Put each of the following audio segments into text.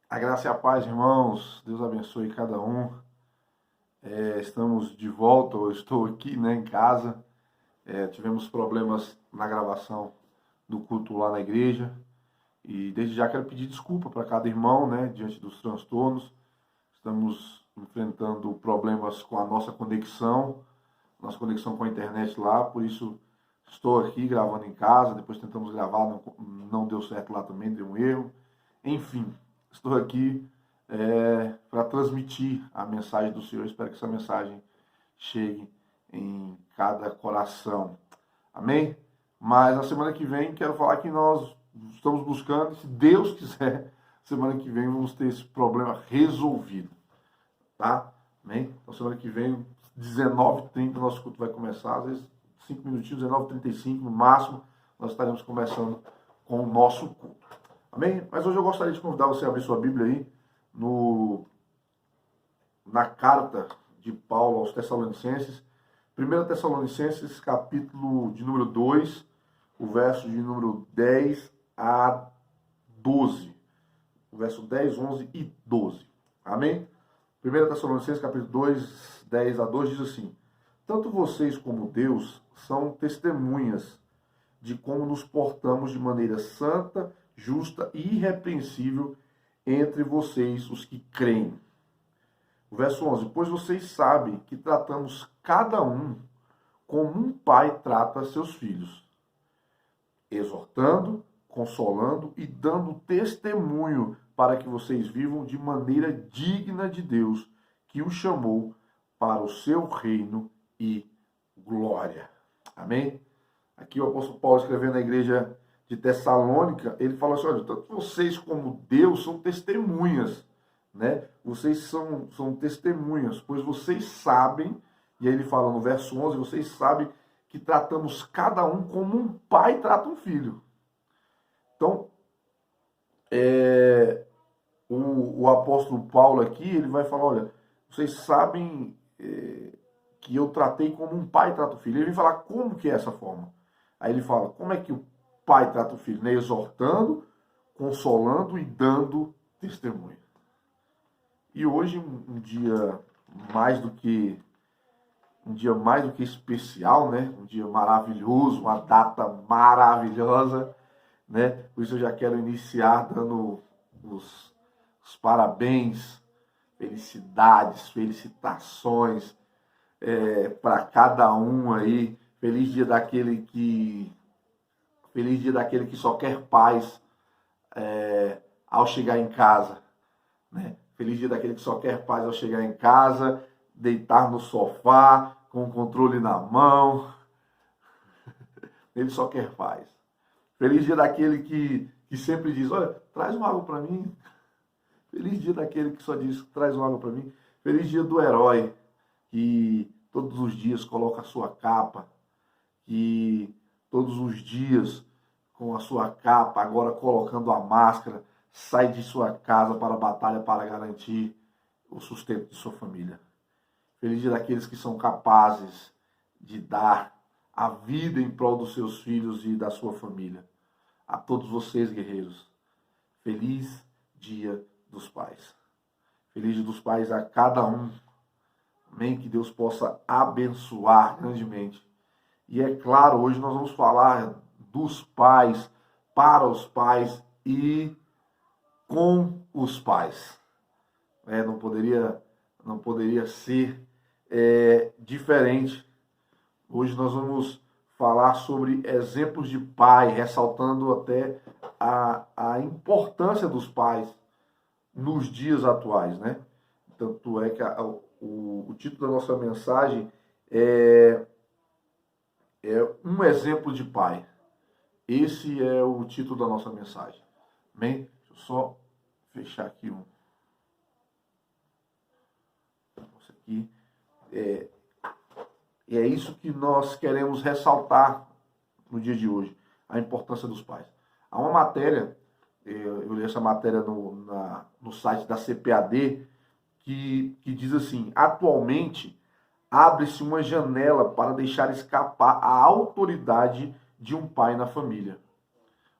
A graça e a paz, irmãos. Deus abençoe cada um. Estamos de volta, eu estou aqui, né, em casa. Tivemos problemas na gravação do culto lá na igreja. E desde já quero pedir desculpa para cada irmão, né, diante dos transtornos. Estamos enfrentando problemas com a nossa conexão com a internet lá, por isso estou aqui gravando em casa. Depois tentamos gravar, não deu certo lá também, deu um erro. Enfim, estou aqui para transmitir a mensagem do Senhor. Espero que essa mensagem chegue em cada coração. Amém? Mas na semana que vem quero falar que nós estamos buscando, se Deus quiser, semana que vem vamos ter esse problema resolvido. Tá? Amém? Então semana que vem, 19h30, nosso culto vai começar. Às vezes 5 minutinhos, 19h35 no máximo, nós estaremos começando com o nosso culto. Amém? Mas hoje eu gostaria de convidar você a abrir sua Bíblia aí na carta de Paulo aos Tessalonicenses. 1 Tessalonicenses, capítulo de número 2, o verso de número 10 a 12. O verso 10, 11 e 12. Amém? 1 Tessalonicenses, capítulo 2, 10 a 12, diz assim: Tanto vocês como Deus são testemunhas de como nos portamos de maneira santa, justa e irrepreensível entre vocês, os que creem. O verso 11: Pois vocês sabem que tratamos cada um como um pai trata seus filhos, exortando, consolando e dando testemunho para que vocês vivam de maneira digna de Deus, que os chamou para o seu reino e glória. Amém? Aqui o apóstolo Paulo escrevendo na igreja de Tessalônica, ele fala assim: olha, tanto vocês como Deus são testemunhas, né? Vocês são testemunhas, pois vocês sabem, e aí ele fala no verso 11, vocês sabem que tratamos cada um como um pai trata um filho. Então, o apóstolo Paulo aqui, ele vai falar, olha, vocês sabem que eu tratei como um pai trata o filho. Ele vai falar como que é essa forma. Aí ele fala, como é que o pai trata o filho? Né? Exortando, consolando e dando testemunho. E hoje, um dia mais do que especial, né? Um dia maravilhoso, uma data maravilhosa, né? Por isso eu já quero iniciar dando os parabéns, felicidades, felicitações para cada um aí. Feliz dia daquele que só quer paz ao chegar em casa, né? Feliz dia daquele que só quer paz ao chegar em casa, deitar no sofá, com o controle na mão. Ele só quer paz. Feliz dia daquele que sempre diz, olha, traz uma água para mim. Feliz dia daquele que só diz, traz uma água para mim. Feliz dia do herói, que todos os dias coloca a sua capa, que todos os dias com a sua capa, agora colocando a máscara, sai de sua casa para a batalha para garantir o sustento de sua família. Feliz dia daqueles que são capazes de dar a vida em prol dos seus filhos e da sua família. A todos vocês, guerreiros, feliz dia dos pais. Feliz dia dos pais a cada um. Amém? Que Deus possa abençoar grandemente. E é claro, hoje nós vamos falar dos pais, para os pais e com os pais. Não poderia ser diferente. Hoje nós vamos falar sobre exemplos de pai, ressaltando até a importância dos pais nos dias atuais, né? Tanto é que o título da nossa mensagem é um exemplo de pai. Esse é o título da nossa mensagem. Amém? Deixa eu só fechar aqui isso aqui. E é isso que nós queremos ressaltar no dia de hoje, a importância dos pais. Há uma matéria, eu li essa matéria no site da CPAD, que diz assim: atualmente abre-se uma janela para deixar escapar a autoridade de um pai na família.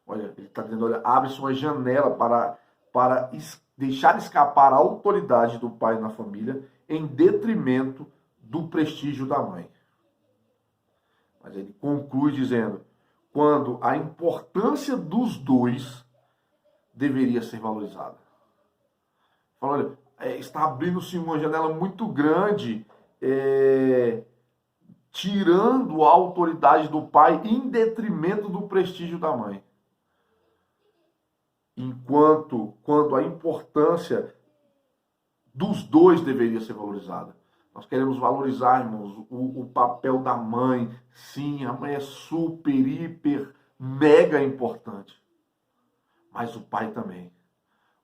Olha, ele está dizendo, olha, abre-se uma janela para deixar escapar a autoridade do pai na família em detrimento do prestígio da mãe. Mas ele conclui dizendo, quando a importância dos dois deveria ser valorizada. Fala, olha, está abrindo-se uma janela muito grande, tirando a autoridade do pai em detrimento do prestígio da mãe. Quando a importância dos dois deveria ser valorizada. Nós queremos valorizar, irmãos, o papel da mãe. Sim, a mãe é super, hiper, mega importante. Mas o pai também.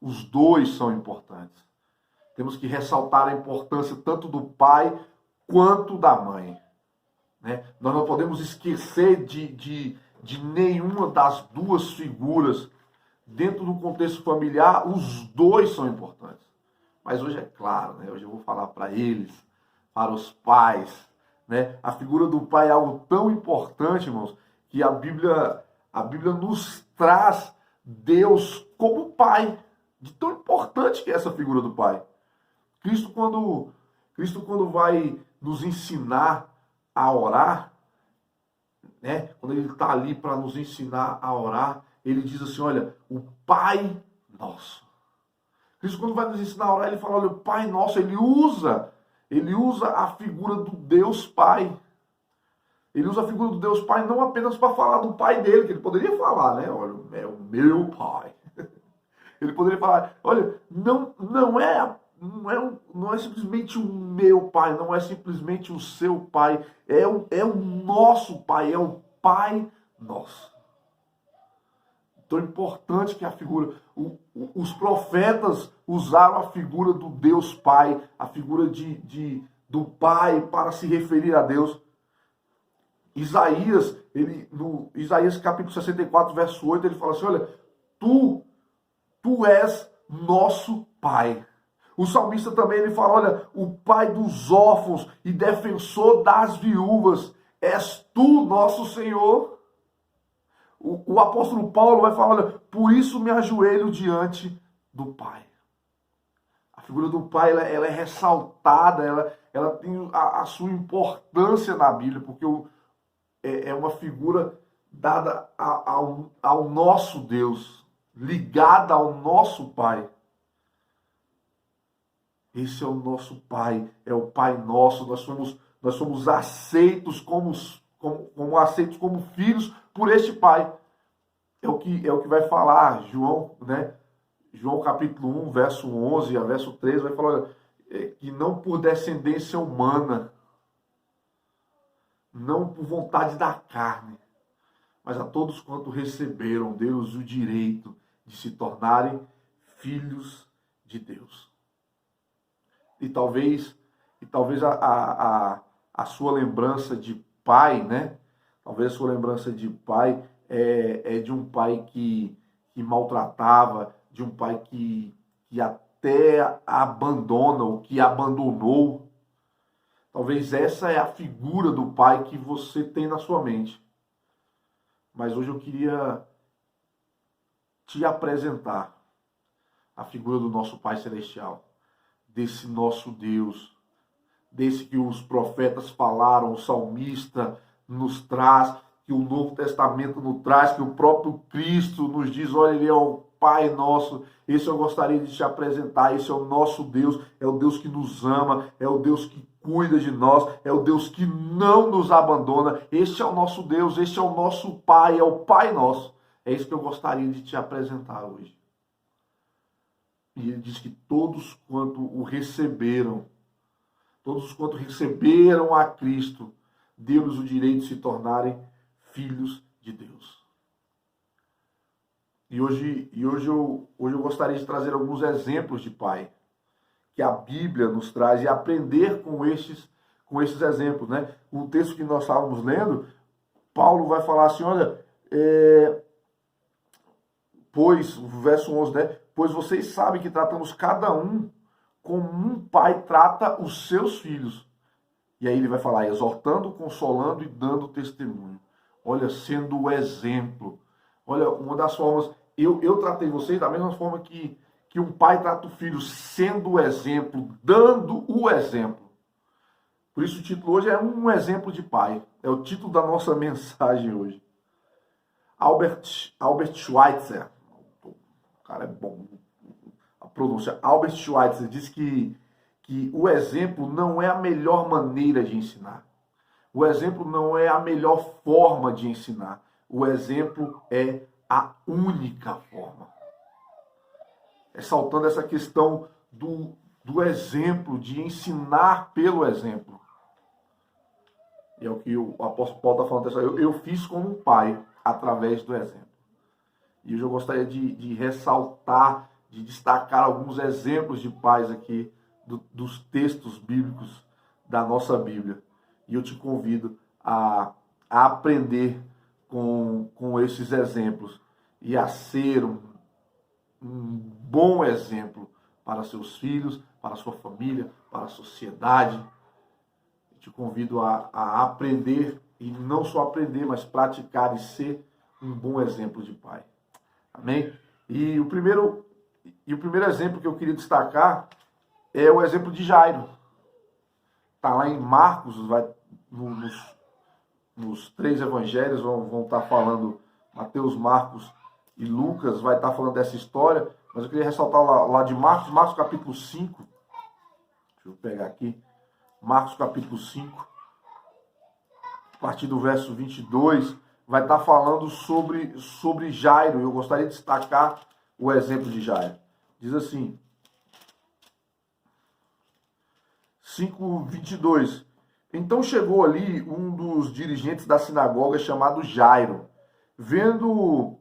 Os dois são importantes. Temos que ressaltar a importância tanto do pai quanto da mãe. Né? Nós não podemos esquecer de nenhuma das duas figuras. Dentro do contexto familiar, os dois são importantes. Mas hoje é claro, né? Hoje eu vou falar para eles, para os pais. Né? A figura do pai é algo tão importante, irmãos, que a Bíblia nos traz Deus como pai. De tão importante que é essa figura do pai. Cristo quando vai nos ensinar a orar, né? Quando ele está ali para nos ensinar a orar, ele diz assim, olha, o Pai Nosso. Cristo quando vai nos ensinar a orar, ele fala, olha, o Pai Nosso, ele usa a figura do Deus Pai. Ele usa a figura do Deus Pai não apenas para falar do Pai dele, que ele poderia falar, né? Olha, é o meu Pai. Ele poderia falar, olha, não é simplesmente o meu Pai, não é simplesmente o seu Pai, é o nosso Pai, é o Pai Nosso. Tão importante que a figura, os profetas usaram a figura do Deus Pai, a figura do Pai para se referir a Deus. Isaías, no Isaías capítulo 64, verso 8, ele fala assim, olha, tu és nosso Pai. O salmista também ele fala, olha, o Pai dos órfãos e defensor das viúvas, és tu nosso Senhor. O apóstolo Paulo vai falar, olha, por isso me ajoelho diante do Pai. A figura do Pai ela é ressaltada, ela tem a sua importância na Bíblia, porque é uma figura dada ao nosso Deus, ligada ao nosso Pai. Esse é o nosso Pai, é o Pai Nosso, nós somos aceitos como aceitos como filhos por este Pai. É o que vai falar João, né? João capítulo 1, verso 11 a verso 13, vai falar que não por descendência humana, não por vontade da carne, mas a todos quanto receberam Deus o direito de se tornarem filhos de Deus. E talvez a sua lembrança de pai, né? Talvez a sua lembrança de pai é de um pai que maltratava, de um pai que até abandona, ou que abandonou. Talvez essa é a figura do pai que você tem na sua mente. Mas hoje eu queria te apresentar a figura do nosso Pai Celestial, desse nosso Deus, desse que os profetas falaram, o salmista nos traz, que o Novo Testamento nos traz, que o próprio Cristo nos diz, olha, ele é o Pai nosso. Esse eu gostaria de te apresentar, esse é o nosso Deus, é o Deus que nos ama, é o Deus que cuida de nós, é o Deus que não nos abandona. Este é o nosso Deus, este é o nosso Pai, é o Pai nosso. É isso que eu gostaria de te apresentar hoje. E ele diz que todos quanto o receberam, todos quanto receberam a Cristo, deu-lhes o direito de se tornarem filhos de Deus. E hoje eu gostaria de trazer alguns exemplos de pai que a Bíblia nos traz e aprender com esses exemplos, né? O texto que nós estávamos lendo, Paulo vai falar assim, olha, pois, verso 11, né? Pois vocês sabem que tratamos cada um como um pai trata os seus filhos. E aí ele vai falar, exortando, consolando e dando testemunho. Olha, sendo o exemplo. Olha, uma das formas, eu tratei vocês da mesma forma que que um pai trata o filho sendo o exemplo, dando o exemplo. Por isso o título hoje é Um Exemplo de Pai. É o título da nossa mensagem hoje. Albert Schweitzer, o cara é bom, a pronúncia, Albert Schweitzer diz que o exemplo não é a melhor maneira de ensinar. O exemplo não é a melhor forma de ensinar. O exemplo é a única forma. Ressaltando essa questão do exemplo, de ensinar pelo exemplo. E é o que o apóstolo Paulo está falando. Eu fiz como um pai, através do exemplo. E hoje eu gostaria de ressaltar, de destacar alguns exemplos de pais aqui, dos textos bíblicos da nossa Bíblia. E eu te convido a aprender com esses exemplos e a ser um bom exemplo para seus filhos, para a sua família, para a sociedade. Eu te convido a aprender, e não só aprender, mas praticar e ser um bom exemplo de pai. Amém? E o primeiro exemplo que eu queria destacar é o exemplo de Jairo. Está lá em Marcos, nos 3 evangelhos vão estar falando, Mateus, Marcos e Lucas vai estar falando dessa história, mas eu queria ressaltar lá de Marcos capítulo 5. Deixa eu pegar aqui. Marcos capítulo 5, a partir do verso 22, vai estar falando sobre Jairo. Eu gostaria de destacar o exemplo de Jairo. Diz assim, 5:22. Então chegou ali um dos dirigentes da sinagoga chamado Jairo. Vendo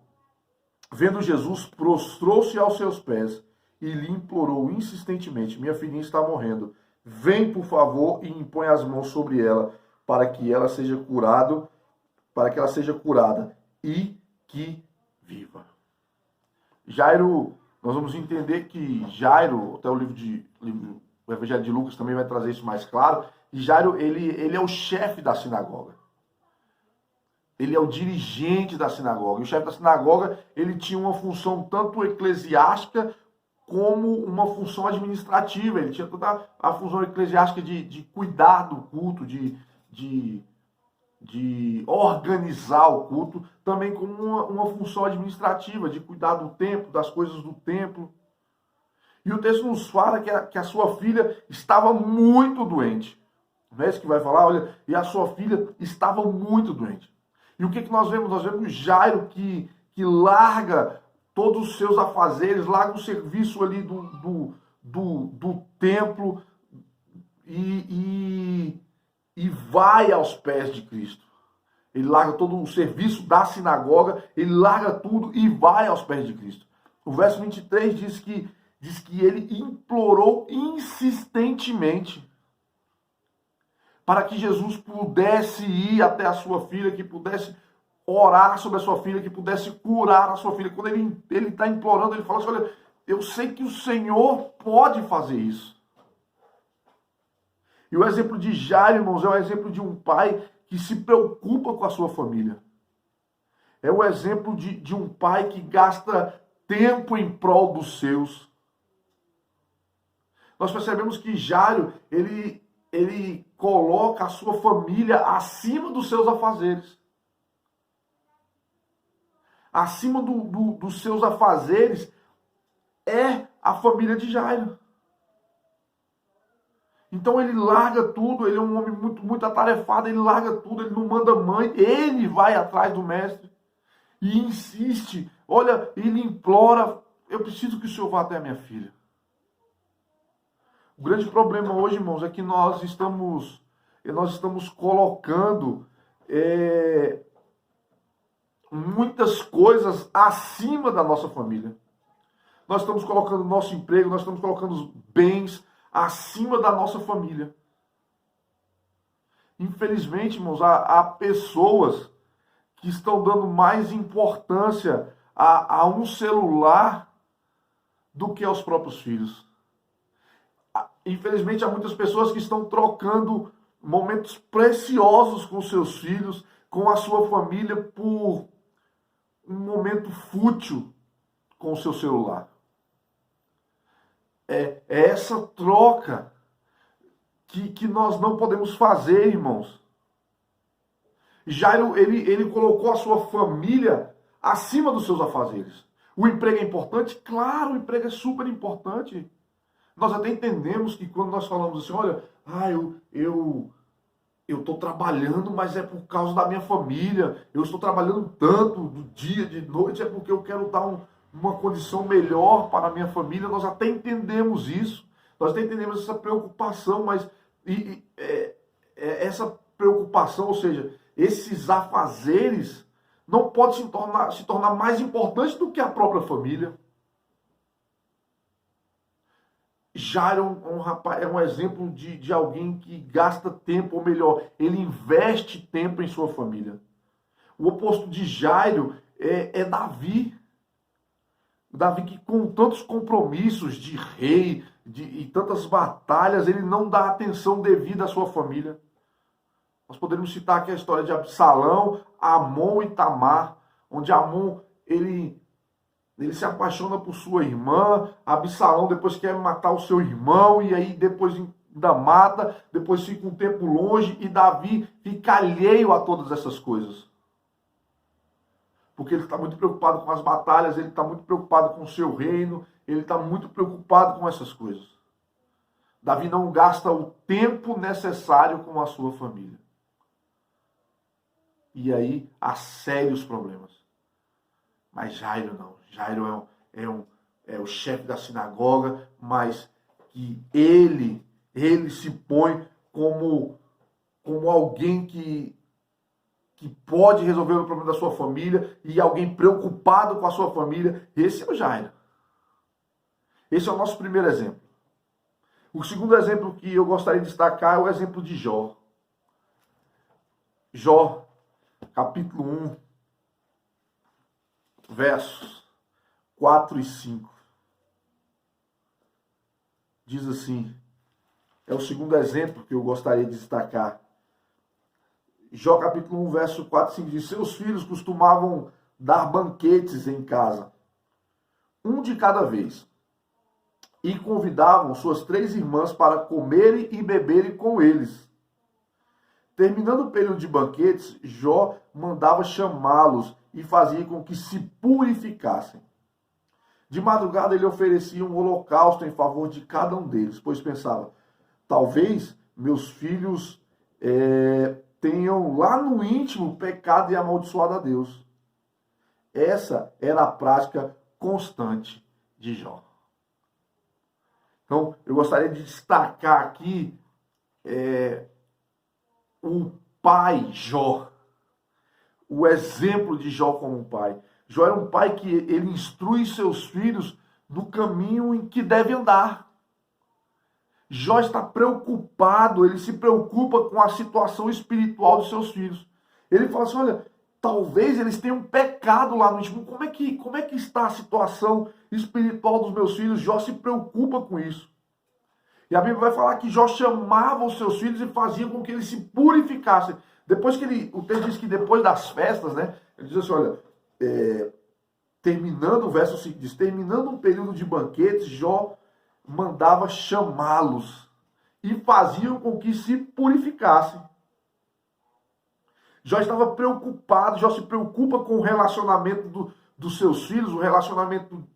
Jesus, prostrou-se aos seus pés e lhe implorou insistentemente: minha filhinha está morrendo. Vem, por favor, e impõe as mãos sobre ela, para que ela seja curada e que viva. Jairo, nós vamos entender que Jairo, até o o Evangelho de Lucas também vai trazer isso mais claro, e Jairo, ele é o chefe da sinagoga. Ele é o dirigente da sinagoga. E o chefe da sinagoga, ele tinha uma função tanto eclesiástica como uma função administrativa. Ele tinha toda a função eclesiástica de cuidar do culto, de organizar o culto, também como uma função administrativa, de cuidar do templo, das coisas do templo. E o texto nos fala que a sua filha estava muito doente. Não é isso que vai falar? Olha, e a sua filha estava muito doente. E o que nós vemos? Nós vemos Jairo que larga todos os seus afazeres, larga o serviço ali do templo e vai aos pés de Cristo. Ele larga todo o serviço da sinagoga, ele larga tudo e vai aos pés de Cristo. O verso 23 diz que ele implorou insistentemente para que Jesus pudesse ir até a sua filha, que pudesse orar sobre a sua filha, que pudesse curar a sua filha. Quando ele está implorando, ele fala assim: olha, eu sei que o Senhor pode fazer isso. E o exemplo de Jairo, irmãos, é o exemplo de um pai que se preocupa com a sua família. É o exemplo de um pai que gasta tempo em prol dos seus. Nós percebemos que Jairo, ele coloca a sua família acima dos seus afazeres. Acima dos seus afazeres é a família de Jairo. Então ele larga tudo, ele é um homem muito atarefado, ele larga tudo, ele não manda mãe, ele vai atrás do mestre e insiste, olha, ele implora: eu preciso que o senhor vá até a minha filha. O grande problema hoje, irmãos, é que nós estamos colocando muitas coisas acima da nossa família. Nós estamos colocando nosso emprego, nós estamos colocando os bens acima da nossa família. Infelizmente, irmãos, há pessoas que estão dando mais importância a um celular do que aos próprios filhos. Infelizmente, há muitas pessoas que estão trocando momentos preciosos com seus filhos, com a sua família, por um momento fútil com o seu celular. É essa troca que nós não podemos fazer, irmãos. Jairo, ele colocou a sua família acima dos seus afazeres. O emprego é importante? Claro, o emprego é super importante. Nós até entendemos que quando nós falamos assim, olha, eu estou trabalhando, mas é por causa da minha família. Eu estou trabalhando tanto, do dia, de noite, é porque eu quero dar uma condição melhor para a minha família. Nós até entendemos isso. Nós até entendemos essa preocupação, mas essa preocupação, ou seja, esses afazeres, não pode se tornar mais importante do que a própria família. Jairo é um exemplo de alguém que gasta tempo, ou melhor, ele investe tempo em sua família. O oposto de Jairo é Davi. Davi que com tantos compromissos de rei e tantas batalhas, ele não dá atenção devida à sua família. Nós poderíamos citar aqui a história de Absalão, Amon e Tamar, onde Amon ele se apaixona por sua irmã, Absalão depois quer matar o seu irmão, e aí depois ainda mata, depois fica um tempo longe, e Davi fica alheio a todas essas coisas. Porque ele está muito preocupado com as batalhas, ele está muito preocupado com o seu reino, ele está muito preocupado com essas coisas. Davi não gasta o tempo necessário com a sua família. E aí há sérios problemas. Mas Jairo não. Jairo é o chefe da sinagoga, mas que ele se põe como alguém que pode resolver o problema da sua família e alguém preocupado com a sua família. Esse é o Jairo. Esse é o nosso primeiro exemplo. O segundo exemplo que eu gostaria de destacar é o exemplo de Jó. Jó, capítulo 1, versos 4 e 5. Diz assim, é o segundo exemplo que eu gostaria de destacar. Jó capítulo 1, verso 4 e 5 diz, seus filhos costumavam dar banquetes em casa, um de cada vez, e convidavam suas 3 irmãs para comerem e beberem com eles. Terminando o período de banquetes, Jó mandava chamá-los e fazia com que se purificassem. De madrugada ele oferecia um holocausto em favor de cada um deles, pois pensava, talvez meus filhos tenham lá no íntimo pecado e amaldiçoado a Deus. Essa era a prática constante de Jó. Então, eu gostaria de destacar aqui o pai Jó, o exemplo de Jó como um pai. Jó era um pai que ele instrui seus filhos no caminho em que deve andar. Jó está preocupado, ele se preocupa com a situação espiritual dos seus filhos. Ele fala assim, olha, talvez eles tenham pecado lá no íntimo. Como é que está a situação espiritual dos meus filhos? Jó se preocupa com isso. E a Bíblia vai falar que Jó chamava os seus filhos e fazia com que eles se purificassem. Depois que o texto diz que depois das festas, né? Ele diz assim, olha, terminando, o verso 5 diz, terminando um período de banquetes, Jó mandava chamá-los e faziam com que se purificassem. Jó estava preocupado, Jó se preocupa com o relacionamento dos seus filhos, o relacionamento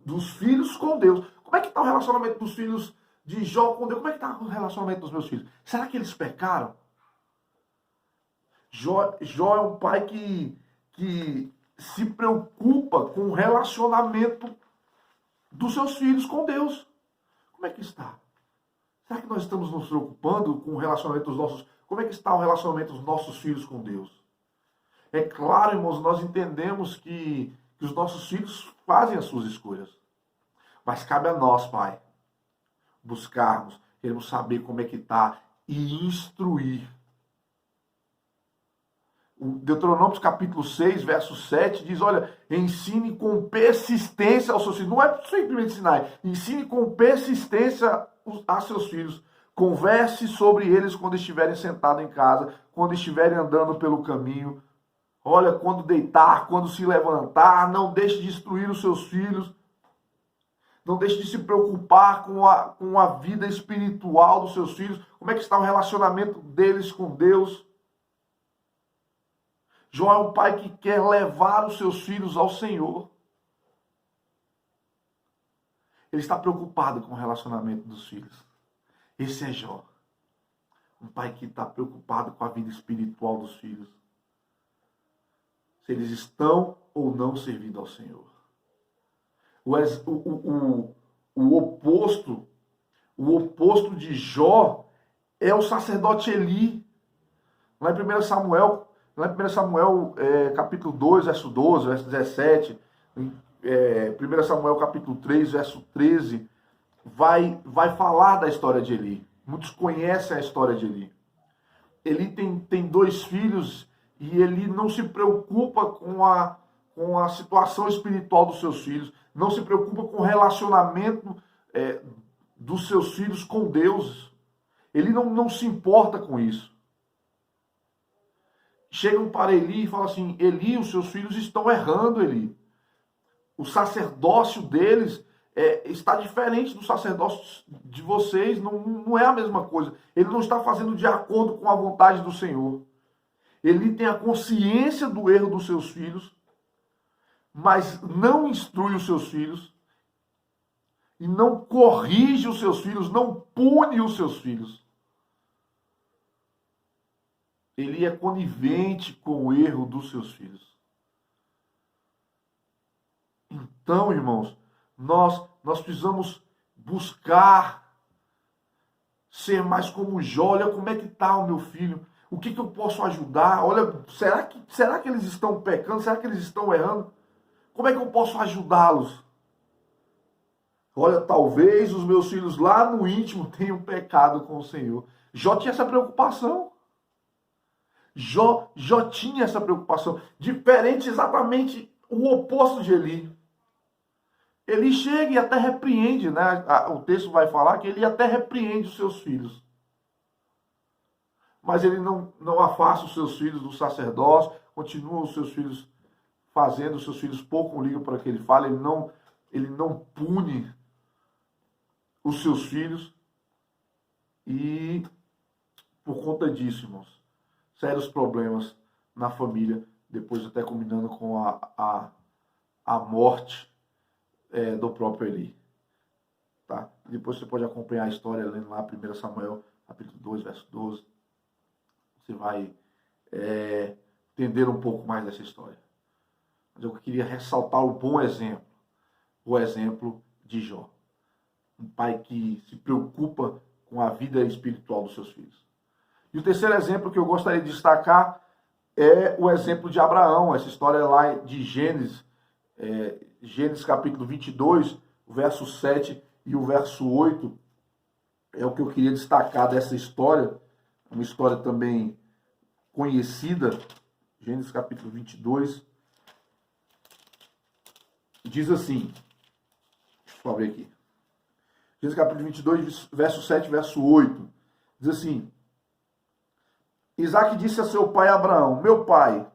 dos filhos com Deus. Como é que está o relacionamento dos filhos de Jó com Deus? Como é que está o relacionamento dos meus filhos? Será que eles pecaram? Jó é um pai que se preocupa com o relacionamento dos seus filhos com Deus. Como é que está? Será que nós estamos nos preocupando com o relacionamento dos nossos... Como é que está o relacionamento dos nossos filhos com Deus? É claro, irmãos, nós entendemos que os nossos filhos fazem as suas escolhas. Mas cabe a nós, Pai, buscarmos, queremos saber como é que está e instruir. O Deuteronômio capítulo 6, verso 7 diz, olha, ensine com persistência aos seus filhos. Não é simplesmente ensinar, ensine com persistência a seus filhos. Converse sobre eles quando estiverem sentados em casa, quando estiverem andando pelo caminho. Olha, quando deitar, quando se levantar, não deixe de instruir os seus filhos. Não deixe de se preocupar com a vida espiritual dos seus filhos. Como é que está o relacionamento deles com Deus? Jó é um pai que quer levar os seus filhos ao Senhor. Ele está preocupado com o relacionamento dos filhos. Esse é Jó. Um pai que está preocupado com a vida espiritual dos filhos. Se eles estão ou não servindo ao Senhor. O oposto de Jó é o sacerdote Eli. Lá em 1 Samuel, capítulo 2, verso 12, verso 17, 1 Samuel capítulo 3, verso 13, vai falar da história de Eli. Muitos conhecem a história de Eli. Eli tem 2 filhos e Eli não se preocupa com a situação espiritual dos seus filhos, não se preocupa com o relacionamento dos seus filhos com Deus. Ele não se importa com isso. Chegam para Eli e falam assim: Eli, os seus filhos estão errando, Eli. O sacerdócio deles está diferente do sacerdócio de vocês, não é a mesma coisa. Ele não está fazendo de acordo com a vontade do Senhor. Ele tem a consciência do erro dos seus filhos, mas não instrui os seus filhos, e não corrige os seus filhos, não pune os seus filhos. Ele é conivente com o erro dos seus filhos. Então, irmãos, nós precisamos buscar ser mais como Jó. Olha como é que está o meu filho. O que eu posso ajudar? Olha, será que eles estão pecando? Será que eles estão errando? Como é que eu posso ajudá-los? Olha, talvez os meus filhos lá no íntimo tenham pecado com o Senhor. Jó tinha essa preocupação. Jó tinha essa preocupação. Diferente, exatamente o oposto de Eli. Ele chega e até repreende, né? O texto vai falar que ele até repreende os seus filhos. Mas ele não afasta os seus filhos do sacerdócio, continua os seus filhos fazendo, os seus filhos pouco ligam para o que ele fala, ele não pune os seus filhos. E por conta disso, irmãos, sérios problemas na família, depois até combinando com a morte do próprio Eli. Tá? Depois você pode acompanhar a história lendo lá 1 Samuel, capítulo 2, verso 12. Você vai entender um pouco mais dessa história. Mas eu queria ressaltar o bom exemplo, o exemplo de Jó. Um pai que se preocupa com a vida espiritual dos seus filhos. E o terceiro exemplo que eu gostaria de destacar é o exemplo de Abraão. Essa história lá de Gênesis, Gênesis capítulo 22, o verso 7 e o verso 8, é o que eu queria destacar dessa história, uma história também conhecida. Gênesis capítulo 22, diz assim, deixa eu abrir aqui, Gênesis capítulo 22, verso 7, verso 8, diz assim: Isaac disse a seu pai Abraão: meu pai.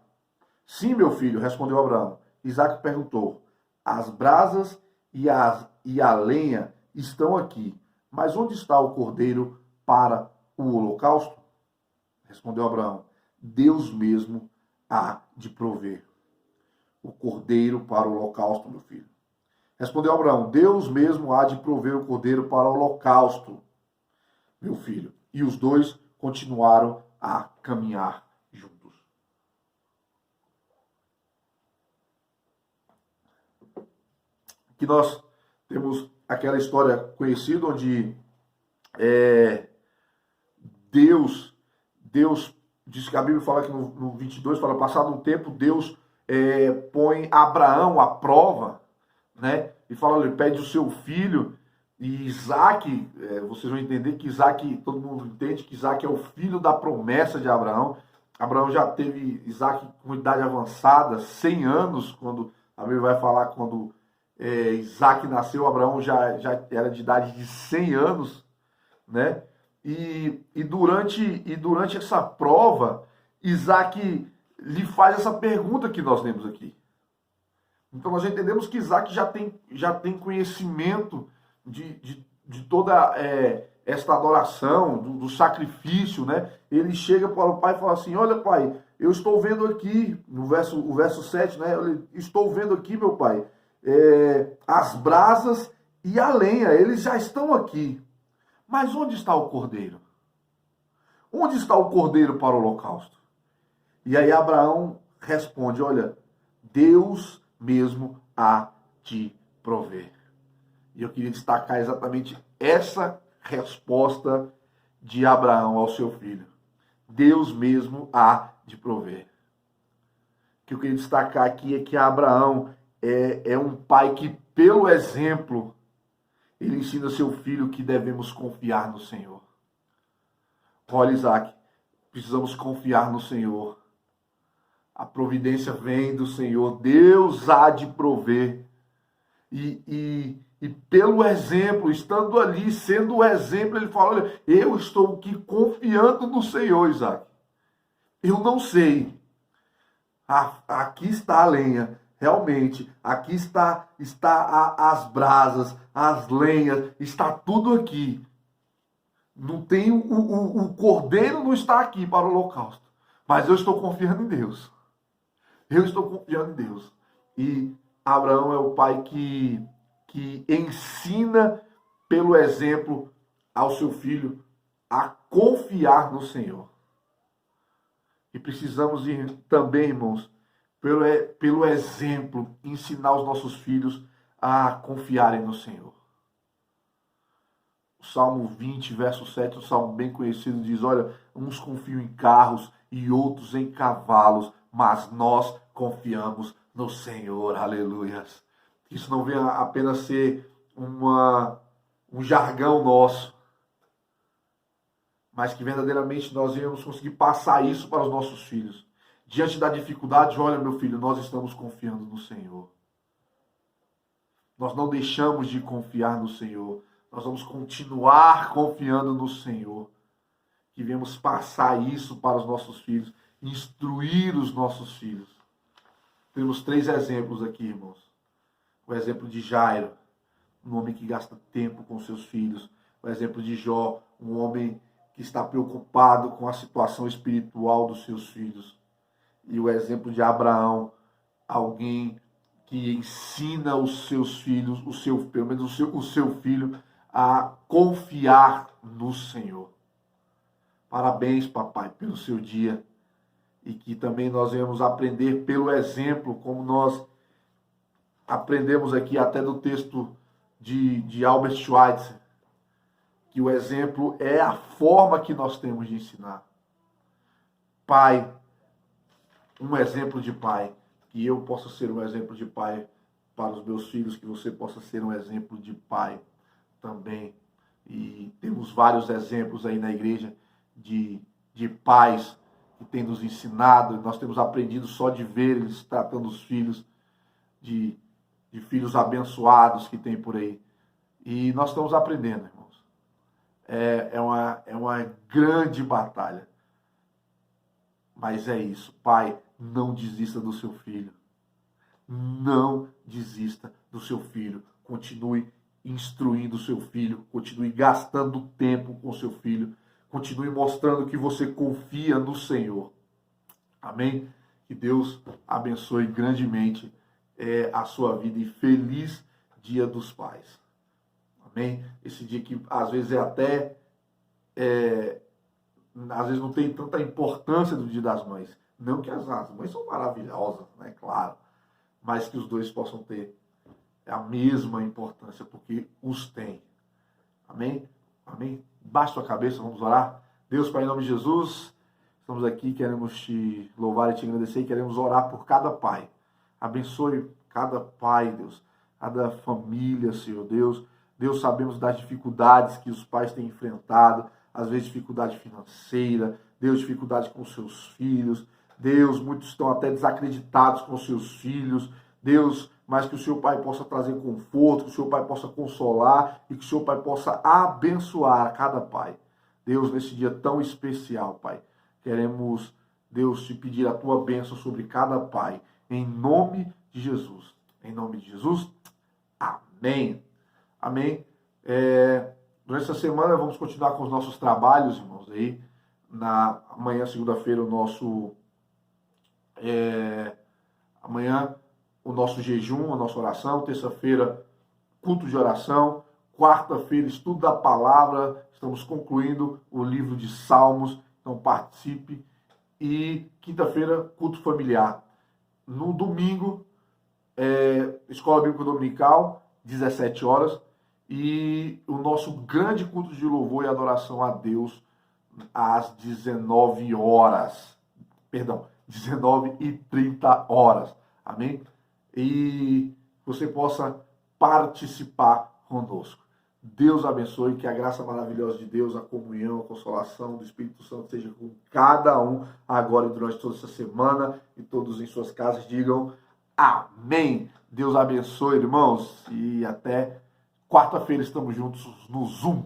Sim, meu filho, respondeu Abraão. Isaac perguntou: as brasas e a lenha estão aqui, mas onde está o cordeiro para o holocausto? Respondeu Abraão: Deus mesmo há de prover o cordeiro para o holocausto, meu filho. Respondeu Abraão: Deus mesmo há de prover o cordeiro para o holocausto, meu filho. E os dois continuaram a caminhar juntos. Aqui nós temos aquela história conhecida onde Deus diz que a Bíblia fala que no 22, fala, passado um tempo, Deus põe Abraão à prova, né? E fala, ele pede o seu filho, e Isaac, vocês vão entender que Isaac, todo mundo entende que Isaac é o filho da promessa de Abraão. Abraão já teve Isaac com idade avançada, 100 anos, quando a Bíblia vai falar, quando Isaac nasceu, Abraão já era de idade de 100 anos, né? E durante essa prova, Isaac lhe faz essa pergunta que nós lemos aqui. Então nós entendemos que Isaac já tem conhecimento de toda esta adoração, do sacrifício, né? Ele chega para o pai e fala assim: olha, pai, eu estou vendo aqui, o verso 7, né? Estou vendo aqui, meu pai, as brasas e a lenha, eles já estão aqui. Mas onde está o cordeiro? Onde está o cordeiro para o holocausto? E aí Abraão responde: olha, Deus mesmo há de prover. E eu queria destacar exatamente essa resposta de Abraão ao seu filho. Deus mesmo há de prover. O que eu queria destacar aqui é que Abraão é um pai que, pelo exemplo, ele ensina seu filho que devemos confiar no Senhor. Olha, Isaac, precisamos confiar no Senhor. A providência vem do Senhor. Deus há de prover. E pelo exemplo, estando ali, sendo o exemplo, ele fala: olha, eu estou aqui confiando no Senhor, Isaac. Eu não sei. Aqui está a lenha, realmente. Aqui está as brasas, as lenhas, está tudo aqui. Não tem o cordeiro não está aqui para o holocausto. Mas eu estou confiando em Deus. Eu estou confiando em Deus. E Abraão é o pai que ensina pelo exemplo ao seu filho a confiar no Senhor. E precisamos também, irmãos, pelo exemplo, ensinar os nossos filhos a confiarem no Senhor. O Salmo 20, verso 7, um salmo bem conhecido, diz: olha, uns confiam em carros e outros em cavalos, mas nós confiamos no Senhor. Aleluias. Isso não venha apenas ser um jargão nosso, mas que verdadeiramente nós venhamos conseguir passar isso para os nossos filhos. Diante da dificuldade, olha, meu filho, nós estamos confiando no Senhor. Nós não deixamos de confiar no Senhor. Nós vamos continuar confiando no Senhor. Que venhamos passar isso para os nossos filhos, instruir os nossos filhos. Temos 3 exemplos aqui, irmãos. O exemplo de Jairo, um homem que gasta tempo com seus filhos. O exemplo de Jó, um homem que está preocupado com a situação espiritual dos seus filhos. E o exemplo de Abraão, alguém que ensina os seus filhos, pelo menos o seu filho, a confiar no Senhor. Parabéns, papai, pelo seu dia. E que também nós venhamos aprender pelo exemplo, como nós aprendemos aqui até do texto de Albert Schweitzer, que o exemplo é a forma que nós temos de ensinar. Pai, um exemplo de pai, que eu possa ser um exemplo de pai para os meus filhos, que você possa ser um exemplo de pai também. E temos vários exemplos aí na igreja de pais que têm nos ensinado, nós temos aprendido só de ver eles tratando os filhos, de filhos abençoados que tem por aí. E nós estamos aprendendo, irmãos. É uma grande batalha. Mas é isso, pai, não desista do seu filho. Não desista do seu filho. Continue instruindo o seu filho, continue gastando tempo com o seu filho, continue mostrando que você confia no Senhor. Amém? Que Deus abençoe grandemente a sua vida e feliz Dia dos Pais. Amém? Esse dia que às vezes às vezes não tem tanta importância do Dia das Mães. Não que as mães são maravilhosas, né? Claro. Mas que os dois possam ter a mesma importância, porque os têm. Amém? Amém? Baixe sua cabeça, vamos orar. Deus, Pai, em nome de Jesus, estamos aqui, queremos te louvar e te agradecer e queremos orar por cada pai. Abençoe cada pai, Deus, cada família, Senhor Deus. Deus, sabemos das dificuldades que os pais têm enfrentado, às vezes dificuldade financeira, Deus, dificuldade com seus filhos. Deus, muitos estão até desacreditados com seus filhos. Deus, mas que o Senhor Pai possa trazer conforto, que o Senhor Pai possa consolar e que o Senhor Pai possa abençoar a cada pai. Deus, nesse dia tão especial, Pai, queremos, Deus, te pedir a tua bênção sobre cada pai, em nome de Jesus. Em nome de Jesus, amém. Amém. Durante essa semana vamos continuar com os nossos trabalhos, irmãos, aí. Amanhã, segunda-feira, amanhã o nosso jejum, a nossa oração. Terça-feira, culto de oração. Quarta-feira, estudo da palavra. Estamos concluindo o livro de Salmos, então participe. E quinta-feira, culto familiar. No domingo, Escola Bíblica Dominical, 17 horas. E o nosso grande culto de louvor e adoração a Deus às 19 horas. Perdão, 19h30. Amém? E você possa participar conosco. Deus abençoe, que a graça maravilhosa de Deus, a comunhão, a consolação do Espírito Santo seja com cada um agora e durante toda essa semana, e todos em suas casas digam amém. Deus abençoe, irmãos, e até quarta-feira estamos juntos no Zoom.